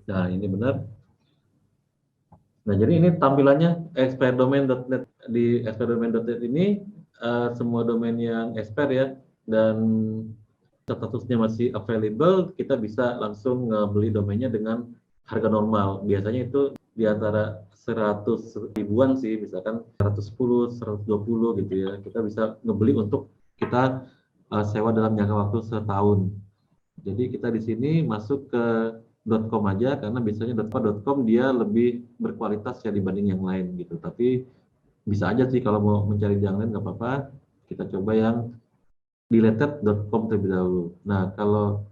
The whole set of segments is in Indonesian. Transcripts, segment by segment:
Nah, ini benar. Nah, jadi ini tampilannya expiredomain.net. Di expiredomain.net ini semua domain yang expire ya, dan statusnya masih available, kita bisa langsung ngebeli domainnya dengan harga normal. Biasanya itu di antara 100 ribuan sih, misalkan 110, 120 gitu ya. Kita bisa ngebeli untuk kita sewa dalam jangka waktu setahun. Jadi kita di sini masuk ke .com aja, karena biasanya .com dia lebih berkualitas ya dibanding yang lain gitu. Tapi bisa aja sih kalau mau mencari yang lain nggak apa-apa. Kita coba yang deleted.com terlebih dahulu. Nah, kalau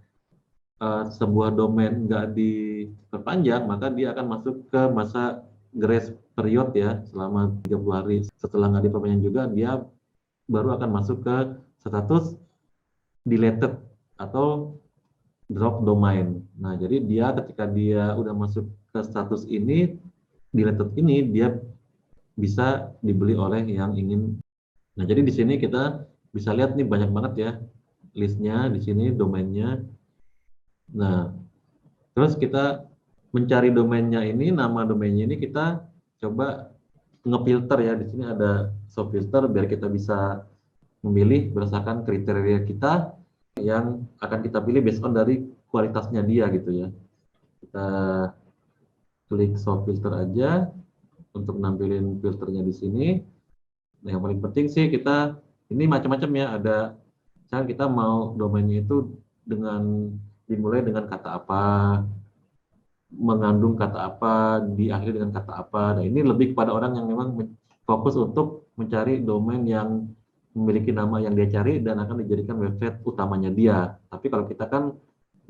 sebuah domain nggak diperpanjang, maka dia akan masuk ke masa grace period ya, selama 30 hari. Setelah nggak diperpanjang juga, dia baru akan masuk ke status deleted atau drop domain. Nah, jadi dia ketika dia udah masuk ke status ini, deleted ini, dia bisa dibeli oleh yang ingin. Nah, jadi di sini kita bisa lihat nih banyak banget ya listnya di sini domainnya. Nah, terus kita mencari domainnya ini, nama domainnya ini kita coba ngefilter ya. Di sini ada soft filter biar kita bisa memilih berdasarkan kriteria kita yang akan kita pilih based on dari kualitasnya dia gitu ya. Kita klik soft filter aja untuk nampilin filternya di sini. Nah, yang paling penting sih kita ini macam-macam ya. Ada misalnya kita mau domainnya itu dengan dimulai dengan kata apa, mengandung kata apa, diakhiri dengan kata apa. Nah, ini lebih kepada orang yang memang fokus untuk mencari domain yang memiliki nama yang dia cari dan akan dijadikan website utamanya dia. Tapi kalau kita kan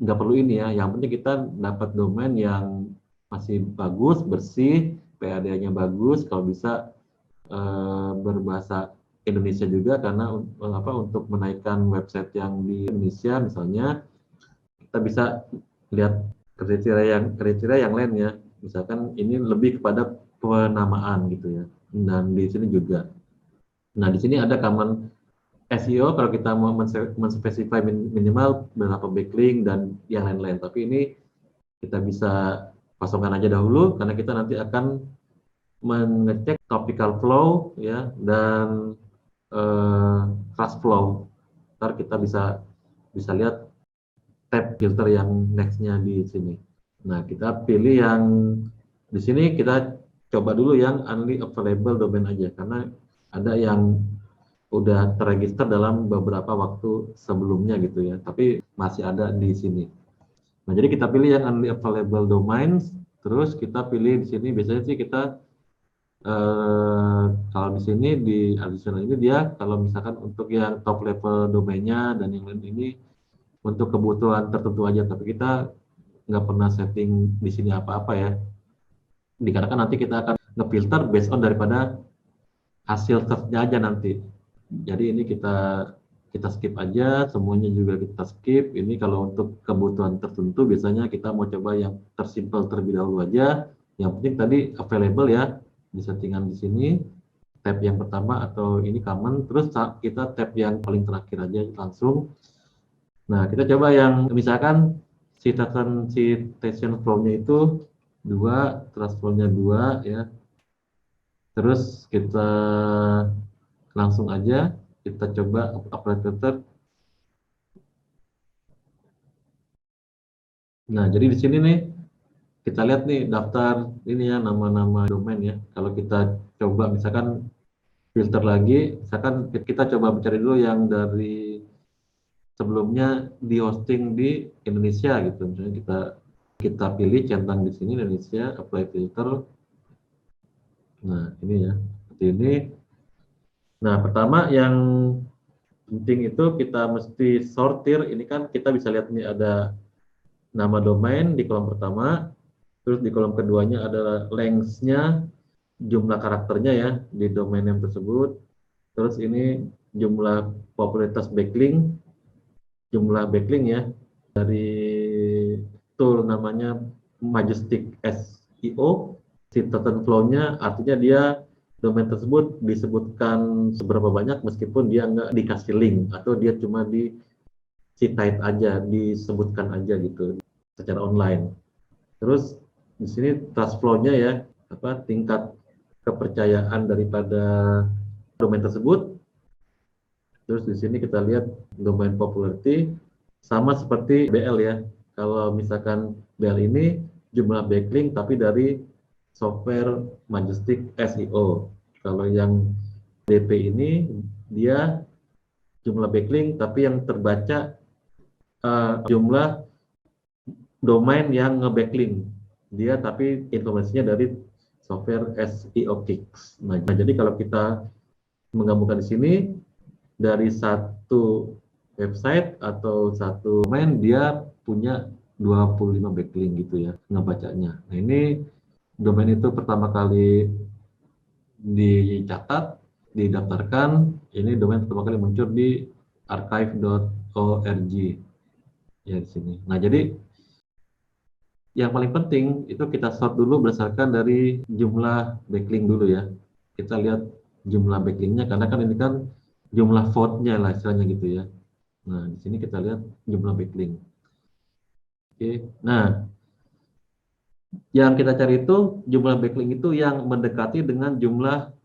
nggak perlu ini ya. Yang penting kita dapat domain yang masih bagus, bersih, PAD-nya bagus, kalau bisa berbahasa Indonesia juga, karena untuk menaikkan website yang di Indonesia misalnya, kita bisa lihat kriteria yang lain ya. Misalkan ini lebih kepada penamaan gitu ya. Dan di sini juga. Nah, di sini ada common SEO kalau kita mau menspesify minimal berapa backlink dan yang lain-lain. Tapi ini kita bisa kosongkan aja dahulu karena kita nanti akan mengecek topical flow ya dan fast flow. Ntar kita bisa lihat tab filter yang nextnya di sini. Nah, kita pilih yang di sini, kita coba dulu yang only available domain aja, karena ada yang udah terregister dalam beberapa waktu sebelumnya gitu ya, tapi masih ada di sini. Nah, jadi kita pilih yang only available domains, terus kita pilih di sini biasanya sih kita kalau di sini di additional ini dia kalau misalkan untuk yang top level domainnya dan yang lain ini untuk kebutuhan tertentu aja, tapi kita nggak pernah setting di sini apa-apa ya, dikarenakan nanti kita akan ngefilter based on daripada hasil search-nya aja nanti. Jadi ini kita skip aja, semuanya juga kita skip. Ini kalau untuk kebutuhan tertentu biasanya kita mau coba yang tersimpel terlebih dahulu aja. Yang penting tadi available ya, di settingan di sini tab yang pertama atau ini common, terus kita tab yang paling terakhir aja langsung. Nah, kita coba yang misalkan citation flow-nya itu 2, trust flow-nya 2 ya. Terus kita langsung aja kita coba apply filter. Nah, jadi di sini nih kita lihat nih daftar ini ya, nama-nama domain ya. Kalau kita coba misalkan filter lagi, misalkan kita coba mencari dulu yang dari sebelumnya di hosting di Indonesia gitu. Misalnya kita pilih centang di sini Indonesia, apply filter. Nah, ini ya, seperti ini. Nah, pertama yang penting itu kita mesti sortir. Ini kan kita bisa lihat nih ada nama domain di kolom pertama, terus di kolom keduanya adalah lengths-nya, jumlah karakternya ya di domain name tersebut. Terus ini jumlah popularitas backlink, jumlah backlink ya dari tool namanya Majestic SEO. Citation flow-nya artinya dia domain tersebut disebutkan seberapa banyak meskipun dia nggak dikasih link atau dia cuma di citate aja, disebutkan aja gitu secara online. Terus di sini trust flow-nya ya, tingkat kepercayaan daripada domain tersebut. Terus di sini kita lihat domain popularity sama seperti BL ya. Kalau misalkan BL ini jumlah backlink tapi dari software Majestic SEO. Kalau yang DP ini dia jumlah backlink tapi yang terbaca jumlah domain yang nge-backlink. Dia tapi informasinya dari software SEO Kicks. Nah, jadi kalau kita menggabungkan di sini dari satu website atau satu domain dia punya 25 backlink gitu ya ngebacanya. Nah, ini domain itu pertama kali dicatat, didaftarkan, ini domain pertama kali muncul di archive.org ya di sini. Nah, jadi yang paling penting itu kita sort dulu berdasarkan dari jumlah backlink dulu ya. Kita lihat jumlah backlinknya karena kan ini kan jumlah vote-nya lah istilahnya gitu ya. Nah, di sini kita lihat jumlah backlink. Oke. Nah, yang kita cari itu jumlah backlink itu yang mendekati dengan jumlah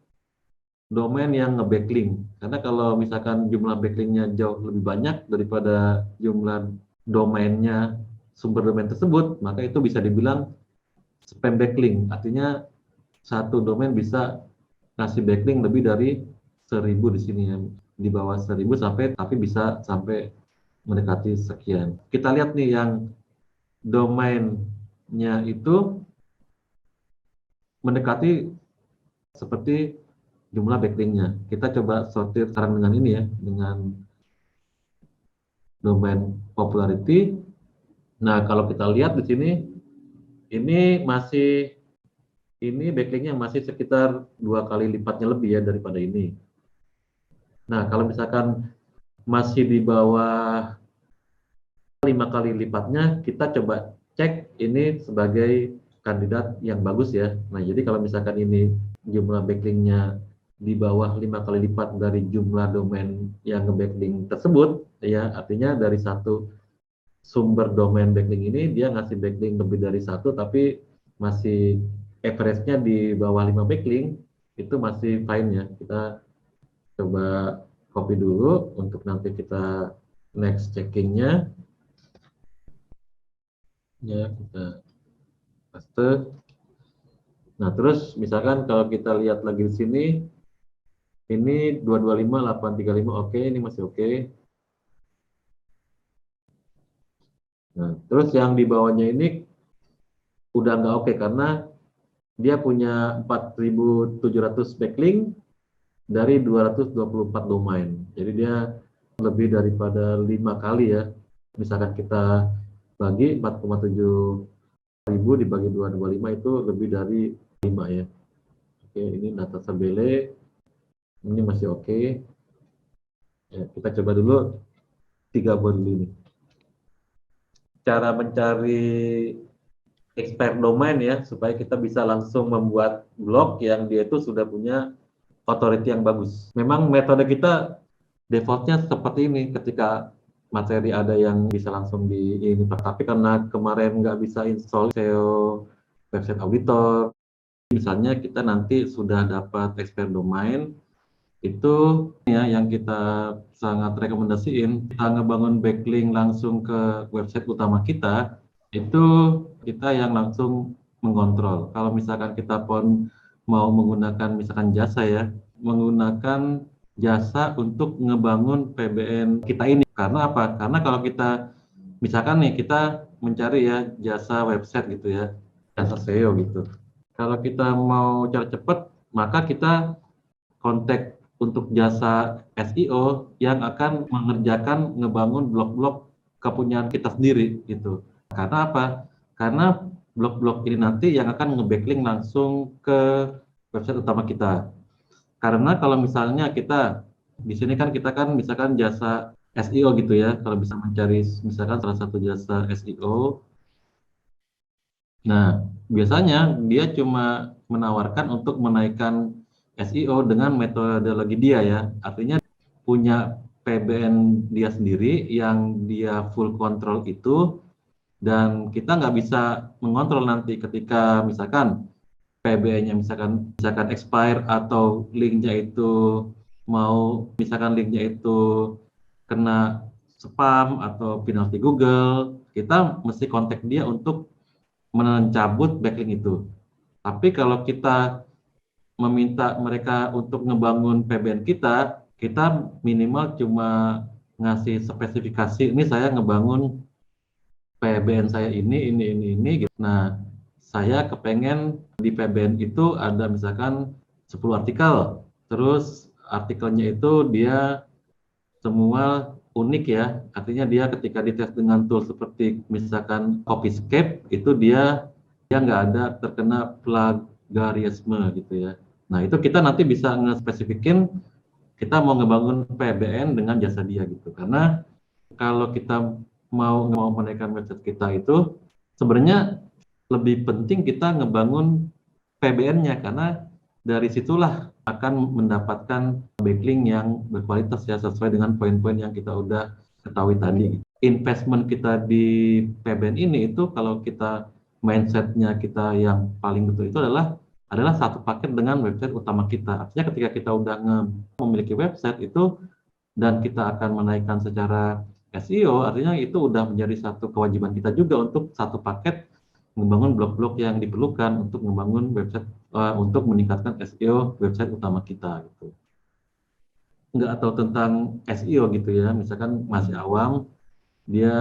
domain yang nge-backlink. Karena kalau misalkan jumlah backlinknya jauh lebih banyak daripada jumlah domainnya sumber domain tersebut, maka itu bisa dibilang spam backlink. Artinya satu domain bisa ngasih backlink lebih dari 1000 di sini ya. Di bawah 1000 sampai tapi bisa sampai mendekati sekian. Kita lihat nih yang domainnya itu mendekati seperti jumlah backlinknya. Kita coba sortir sekarang dengan ini ya, dengan domain popularity. Nah, kalau kita lihat di sini, ini backlinknya masih sekitar 2 kali lipatnya lebih ya daripada ini. Nah, kalau misalkan masih di bawah 5 kali lipatnya, kita coba cek ini sebagai kandidat yang bagus ya. Nah, jadi kalau misalkan ini jumlah backlinknya di bawah 5 kali lipat dari jumlah domain yang nge-backlink tersebut, ya artinya dari satu sumber domain backlink ini dia ngasih backlink lebih dari satu, tapi masih average-nya di bawah 5 backlink, itu masih fine ya. Kita coba copy dulu untuk nanti kita next checkingnya. Ya, kita paste. Nah, terus misalkan kalau kita lihat lagi di sini, ini 225, 835, oke, ini masih oke. Nah, terus yang di bawahnya ini udah nggak oke karena dia punya 4.700 backlink dari 224 domain. Jadi dia lebih daripada 5 kali ya. Misalkan kita bagi 4,7 ribu dibagi 225 itu lebih dari 5 ya. Oke, ini data Sabele. Ini masih oke. Ya, kita coba dulu 3 buat dulu ini. Cara mencari expert domain ya, supaya kita bisa langsung membuat blog yang dia itu sudah punya authority yang bagus. Memang metode kita defaultnya seperti ini, ketika materi ada yang bisa langsung di ini, tapi karena kemarin nggak bisa install SEO website auditor, misalnya kita nanti sudah dapat expert domain, itu ya yang kita sangat rekomendasiin, kita ngebangun backlink langsung ke website utama kita, itu kita yang langsung mengontrol. Kalau misalkan kita pun mau menggunakan misalkan jasa ya, menggunakan jasa untuk ngebangun PBN kita ini. Karena apa? Karena kalau kita misalkan nih kita mencari ya jasa website gitu ya, jasa SEO gitu. Kalau kita mau cara cepat, maka kita kontak untuk jasa SEO yang akan mengerjakan ngebangun blog-blog kepunyaan kita sendiri gitu. Karena apa? Karena blog-blog ini nanti yang akan nge-backlink langsung ke website utama kita. Karena kalau misalnya kita di sini kan kita kan misalkan jasa SEO gitu ya, kalau bisa mencari misalkan salah satu jasa SEO. Nah, biasanya dia cuma menawarkan untuk menaikkan SEO dengan metodologi dia ya. Artinya punya PBN dia sendiri yang dia full control itu dan kita nggak bisa mengontrol nanti ketika misalkan PBN-nya misalkan expire atau linknya itu misalkan linknya itu kena spam atau penalti Google, kita mesti kontak dia untuk mencabut backlink itu. Tapi kalau kita meminta mereka untuk ngebangun PBN kita, kita minimal cuma ngasih spesifikasi, ini saya ngebangun PBN saya ini gitu. Nah, saya kepengen di PBN itu ada misalkan 10 artikel, terus artikelnya itu dia semua unik ya, artinya dia ketika dites dengan tool seperti misalkan Copyscape itu dia nggak ada terkena plagiarisme gitu ya. Nah itu kita nanti bisa ngespesifikin kita mau ngebangun PBN dengan jasa dia gitu, karena kalau kita mau menaikkan website kita itu sebenarnya lebih penting kita ngebangun PBN-nya, karena dari situlah akan mendapatkan backlink yang berkualitas ya, sesuai dengan poin-poin yang kita udah ketahui tadi. Investment kita di PBN ini itu kalau kita mindset-nya kita yang paling betul itu adalah satu paket dengan website utama kita. Artinya ketika kita udah memiliki website itu dan kita akan menaikkan secara SEO, artinya itu udah menjadi satu kewajiban kita juga untuk satu paket membangun blok-blok yang diperlukan untuk membangun website untuk meningkatkan SEO website utama kita gitu. Nggak tahu tentang SEO gitu ya, misalkan masih awam, dia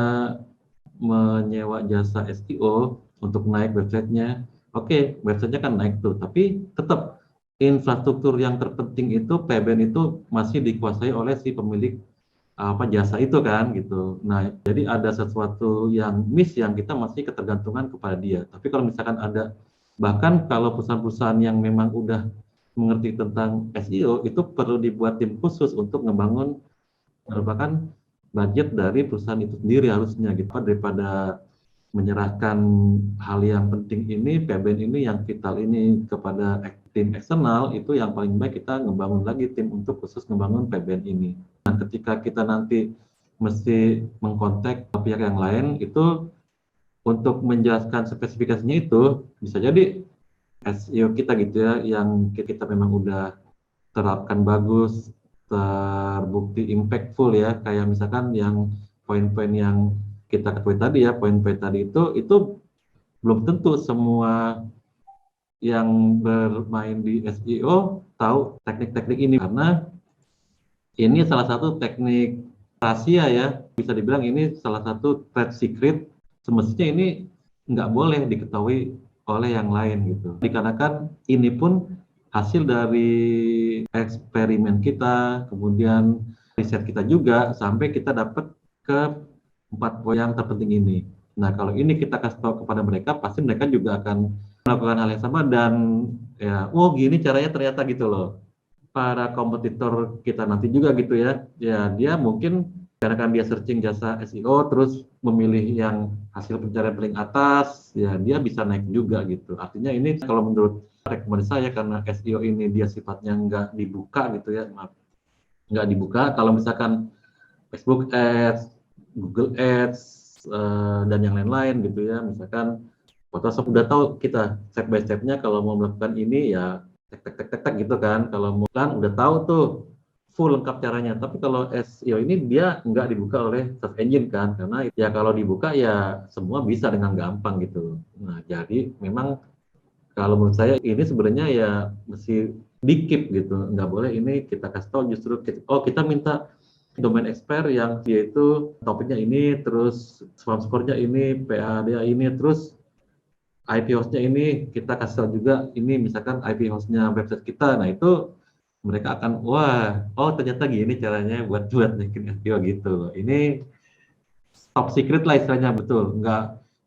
menyewa jasa SEO untuk naik websitenya. Oke, websitenya kan naik tuh, tapi tetap infrastruktur yang terpenting itu PBN itu masih dikuasai oleh si pemilik jasa itu kan gitu. Nah, jadi ada sesuatu yang miss yang kita masih ketergantungan kepada dia. Tapi kalau misalkan ada, bahkan kalau perusahaan-perusahaan yang memang udah mengerti tentang SEO itu perlu dibuat tim khusus untuk ngebangun, merupakan budget dari perusahaan itu sendiri harusnya gitu, daripada menyerahkan hal yang penting ini, PBN ini yang vital ini kepada tim eksternal, itu yang paling baik kita ngebangun lagi tim untuk khusus ngebangun PBN ini. Dan ketika kita nanti mesti mengkontak pihak yang lain, itu untuk menjelaskan spesifikasinya itu bisa jadi SEO kita gitu ya, yang kita memang udah terapkan bagus, terbukti impactful ya, kayak misalkan yang poin-poin yang kita ketahui tadi ya, poin-poin tadi itu belum tentu semua yang bermain di SEO tahu teknik-teknik ini, karena ini salah satu teknik rahasia ya, bisa dibilang ini salah satu trade secret, semestinya ini nggak boleh diketahui oleh yang lain gitu. Dikarenakan ini pun hasil dari eksperimen kita, kemudian riset kita juga, sampai kita dapat ke 4 poin yang terpenting ini. Nah, kalau ini kita kasih tahu kepada mereka, pasti mereka juga akan melakukan hal yang sama dan ya, oh gini caranya ternyata gitu loh. Para kompetitor kita nanti juga gitu ya, ya dia mungkin karena kan dia searching jasa SEO terus memilih yang hasil pencarian paling atas, ya dia bisa naik juga gitu. Artinya ini kalau menurut rekomendasi saya, karena SEO ini dia sifatnya nggak dibuka gitu ya, maaf, nggak dibuka. Kalau misalkan Facebook Ads, Google Ads, dan yang lain-lain gitu ya, misalkan Photoshop udah tahu kita step by step-nya kalau mau melakukan ini ya tek gitu kan, kalau mau kan udah tahu tuh full lengkap caranya. Tapi kalau SEO ini dia nggak dibuka oleh search engine kan, karena ya kalau dibuka ya semua bisa dengan gampang gitu. Nah jadi memang kalau menurut saya ini sebenarnya ya mesti di-keep gitu, nggak boleh ini kita kasih tahu justru kita minta domain expert yang dia itu topiknya ini, terus spam score-nya ini, PADA ini, terus IP host-nya ini kita kasih tahu juga ini misalkan IP host-nya website kita. Nah itu mereka akan wah, oh ternyata gini caranya buat bikin SEO gitu. Ini top secret lah istilahnya, betul.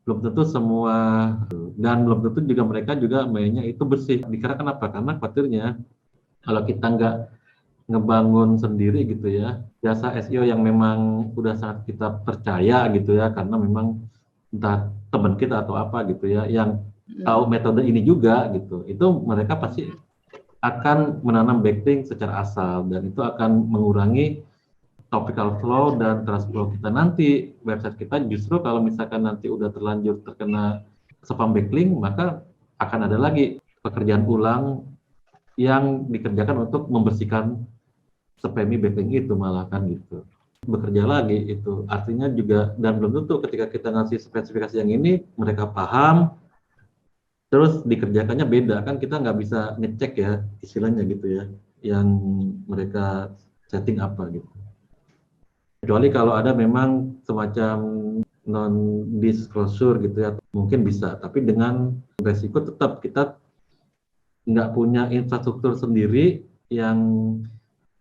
Belum tentu semua, dan belum tentu juga mereka juga mainnya itu bersih. Dikarenakan apa? Karena khawatirnya kalau kita nggak ngebangun sendiri gitu ya, jasa SEO yang memang udah sangat kita percaya gitu ya, karena memang entah teman kita atau apa gitu ya, yang tahu metode ini juga gitu, itu mereka pasti akan menanam backlink secara asal dan itu akan mengurangi topical flow dan trust flow kita. Nanti website kita justru kalau misalkan nanti udah terlanjur terkena spam backlink, maka akan ada lagi pekerjaan ulang yang dikerjakan untuk membersihkan spammy backlink itu, malah kan gitu. Bekerja lagi itu artinya juga, dan belum tentu ketika kita ngasih spesifikasi yang ini mereka paham, terus dikerjakannya beda kan, kita nggak bisa ngecek ya istilahnya gitu ya, yang mereka setting apa gitu. Kecuali kalau ada memang semacam non-disclosure gitu ya, mungkin bisa. Tapi dengan resiko tetap kita nggak punya infrastruktur sendiri yang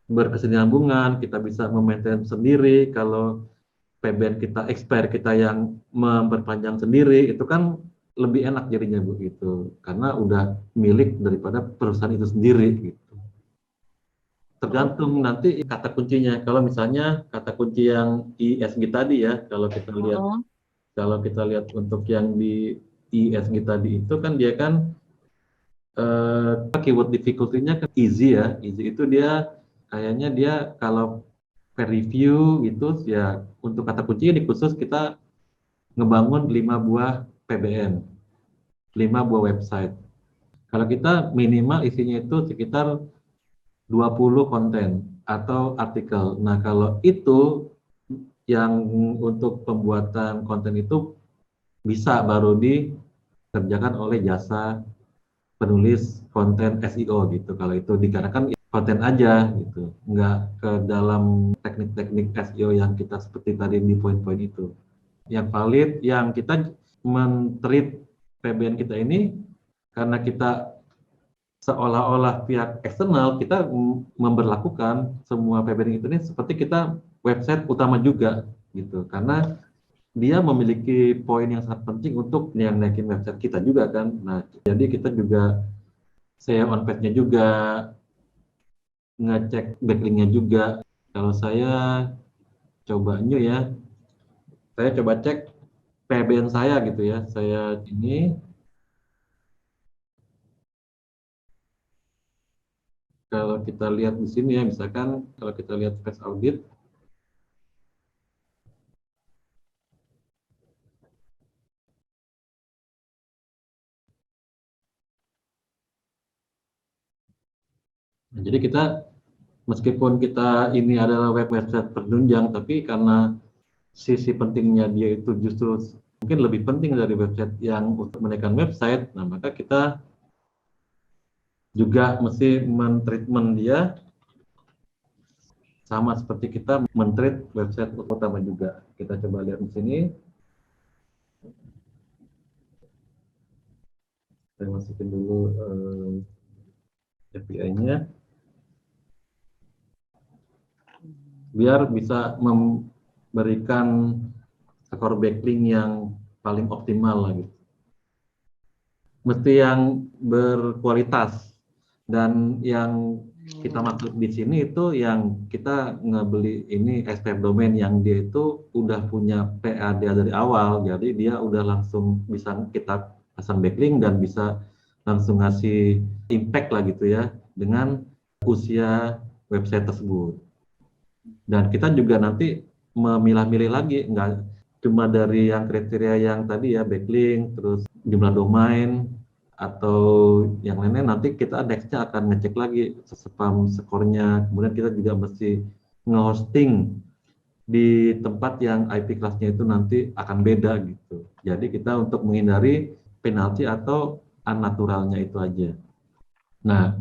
berkesinambungan, kita bisa memaintain sendiri. Kalau PBN kita, expert kita yang memperpanjang sendiri, itu kan lebih enak jadinya begitu, karena udah milik daripada perusahaan itu sendiri gitu. Tergantung nanti kata kuncinya. Kalau misalnya kata kunci yang ISG tadi ya, kalau kita lihat untuk yang di ISG tadi itu kan dia kan keyword difficulty-nya kan easy ya. Easy itu dia kayaknya dia kalau per review gitu ya, untuk kata kuncinya di khusus kita ngebangun 5 buah PBN, 5 buah website. Kalau kita minimal isinya itu sekitar 20 konten atau artikel. Nah, kalau itu yang untuk pembuatan konten itu bisa baru dikerjakan oleh jasa penulis konten SEO gitu. Kalau itu dikarenakan konten aja gitu, nggak ke dalam teknik-teknik SEO yang kita seperti tadi di poin-poin itu. Yang valid, yang kita men-treat PBN kita ini karena kita seolah-olah pihak eksternal, kita memberlakukan semua PBN itu ini seperti kita website utama juga gitu, karena dia memiliki poin yang sangat penting untuk yang naikin website kita juga kan. Nah, jadi kita juga SEO on page-nya juga, ngecek backlinknya juga. Kalau saya coba new ya, saya coba cek PBN saya gitu ya, saya ini kalau kita lihat di sini ya, misalkan kalau kita lihat page audit, nah, jadi kita meskipun kita ini adalah website penunjang, tapi karena sisi pentingnya dia itu justru mungkin lebih penting dari website yang untuk menaikkan website, nah maka kita juga mesti men-treatment dia sama seperti kita men-treat website utama juga. Kita coba lihat di sini. Saya masukin dulu API-nya biar bisa memberikan skor backlink yang paling optimal lagi. Mesti yang berkualitas, dan yang kita maksud di sini itu yang kita ngebeli ini expert domain yang dia itu udah punya PAD dari awal, jadi dia udah langsung bisa kita pasang backlink dan bisa langsung ngasih impact lah gitu ya dengan usia website tersebut. Dan kita juga nanti memilah-milih lagi, nggak cuma dari yang kriteria yang tadi ya, backlink, terus jumlah domain, atau yang lainnya. Nanti kita nextnya akan ngecek lagi spam skornya, kemudian kita juga mesti nge-hosting di tempat yang IP kelasnya itu nanti akan beda gitu. Jadi kita untuk menghindari penalti atau unnaturalnya itu aja. Nah,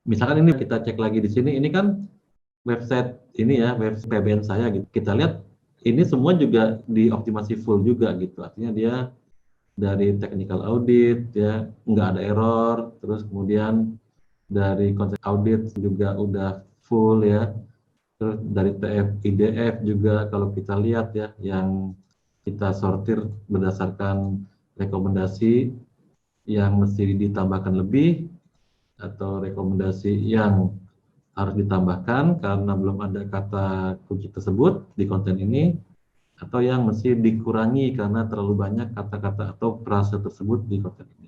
misalkan ini kita cek lagi di sini, ini kan website ini ya, website PBN saya gitu. Kita lihat ini semua juga dioptimasi full juga gitu. Artinya dia dari technical audit ya nggak ada error, terus kemudian dari konsep audit juga udah full ya. Terus dari TF IDF juga kalau kita lihat ya, yang kita sortir berdasarkan rekomendasi yang mesti ditambahkan lebih atau rekomendasi yang harus ditambahkan karena belum ada kata kunci tersebut di konten ini, atau yang mesti dikurangi karena terlalu banyak kata-kata atau frase tersebut di konten ini.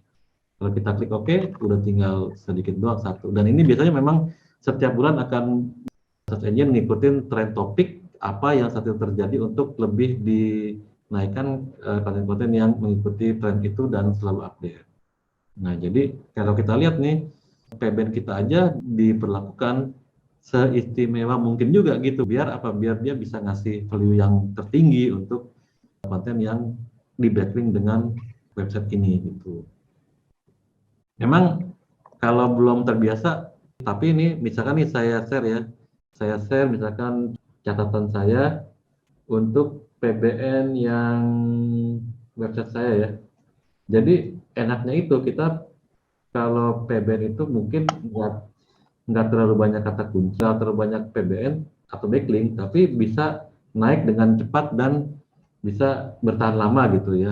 Kalau kita klik OK, udah tinggal sedikit doang satu. Dan ini biasanya memang setiap bulan akan search engine ngikutin tren topik apa yang saat itu terjadi untuk lebih dinaikkan konten-konten yang mengikuti tren itu dan selalu update. Nah, jadi kalau kita lihat nih, PBN kita aja diperlakukan seistimewa mungkin juga gitu, biar dia bisa ngasih value yang tertinggi untuk konten yang di backlink dengan website ini gitu. Memang kalau belum terbiasa, tapi ini misalkan nih saya share misalkan catatan saya untuk PBN yang website saya ya. Jadi enaknya itu kita kalau PBN itu mungkin nggak terlalu banyak kata kunci, nggak terlalu banyak PBN atau backlink, tapi bisa naik dengan cepat dan bisa bertahan lama gitu ya.